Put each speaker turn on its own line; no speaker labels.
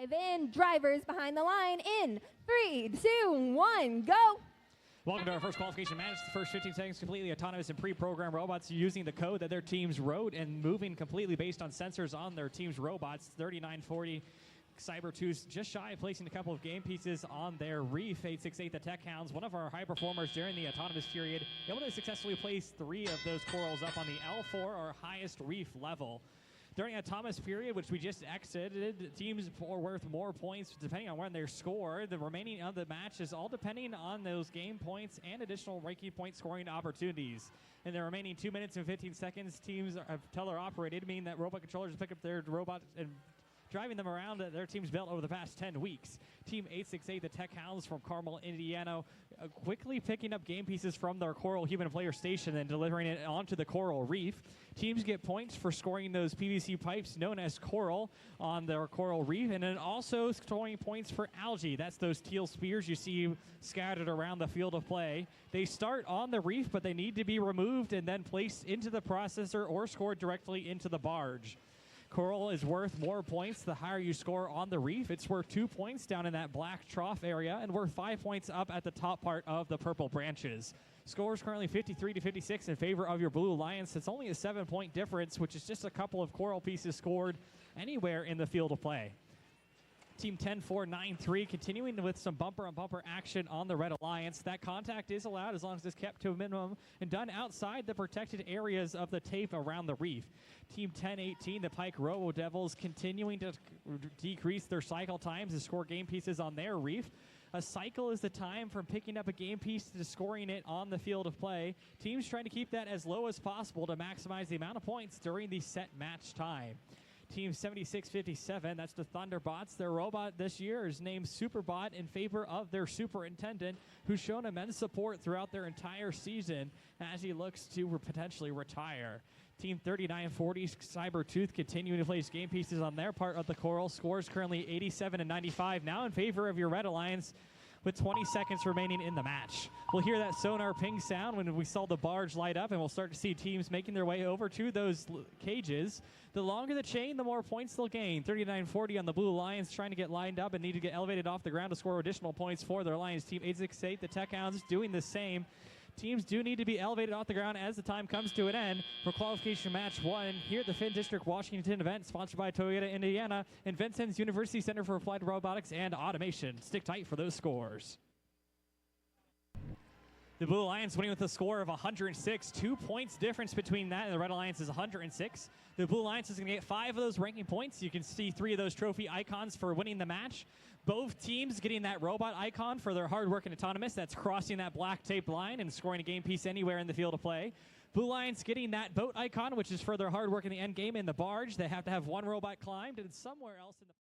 Dive in, drivers behind the line in 3, 2, 1, go!
Welcome to our first qualification match. The first 15 seconds completely autonomous and pre-programmed robots using the code that their teams wrote and moving completely based on sensors on their team's robots. 3940 Cyber2's just shy of placing a couple of game pieces on their reef. 868 the Tech Hounds, one of our high performers during the autonomous period, able to successfully place 3 of those corals up on the L4 or highest reef level. During a Thomas period, which we just exited, teams are worth more points depending on when they're scored. The remaining of the match is all depending on those game points and additional ranking point scoring opportunities. In the remaining 2 minutes and 15 seconds, teams have teleoperated, meaning that robot controllers pick up their robots and driving them around their team's belt over the past 10 weeks. Team 868, the Tech Hounds from Carmel, Indiana, quickly picking up game pieces from their coral human player station and delivering it onto the coral reef. Teams get points for scoring those PVC pipes known as coral on their coral reef, and then also scoring points for algae. That's those teal spears you see scattered around the field of play. They start on the reef, but they need to be removed and then placed into the processor or scored directly into the barge. Coral is worth more points the higher you score on the reef. It's worth 2 points down in that black trough area and worth 5 points up at the top part of the purple branches. Scores currently 53-56 in favor of your Blue Alliance. It's only a 7-point difference, which is just a couple of coral pieces scored anywhere in the field of play. Team 10-4-9-3 continuing with some bumper-on-bumper action on the Red Alliance. That contact is allowed as long as it's kept to a minimum and done outside the protected areas of the tape around the reef. Team 10-18, the Pike Robo Devils, continuing to decrease their cycle times and score game pieces on their reef. A cycle is the time from picking up a game piece to scoring it on the field of play. Teams trying to keep that as low as possible to maximize the amount of points during the set match time. Team 7657, that's the Thunderbots. Their robot this year is named Superbot in favor of their superintendent, who's shown immense support throughout their entire season as he looks to potentially retire. Team 3940, Cybertooth, continuing to place game pieces on their part of the coral. Scores currently 87-95, now in favor of your Red Alliance, with 20 seconds remaining in the match. We'll hear that sonar ping sound when we saw the barge light up, and we'll start to see teams making their way over to those cages. The longer the chain, the more points they'll gain. 3940 on the Blue Alliance, trying to get lined up and need to get elevated off the ground to score additional points for their Alliance. Team 868, the Tech Hounds, doing the same. Teams do need to be elevated off the ground as the time comes to an end for qualification match 1 here at the Finn District Washington event, sponsored by Toyota Indiana and Vincennes University Center for Applied Robotics and Automation. Stick tight for those scores. The Blue Alliance winning with a score of 106. 2 points difference between that and the Red Alliance is 106. The Blue Alliance is going to get 5 of those ranking points. You can see 3 of those trophy icons for winning the match. Both teams getting that robot icon for their hard work and autonomous. That's crossing that black tape line and scoring a game piece anywhere in the field of play. Blue Alliance getting that boat icon, which is for their hard work in the end game in the barge. They have to have 1 robot climbed and somewhere else in the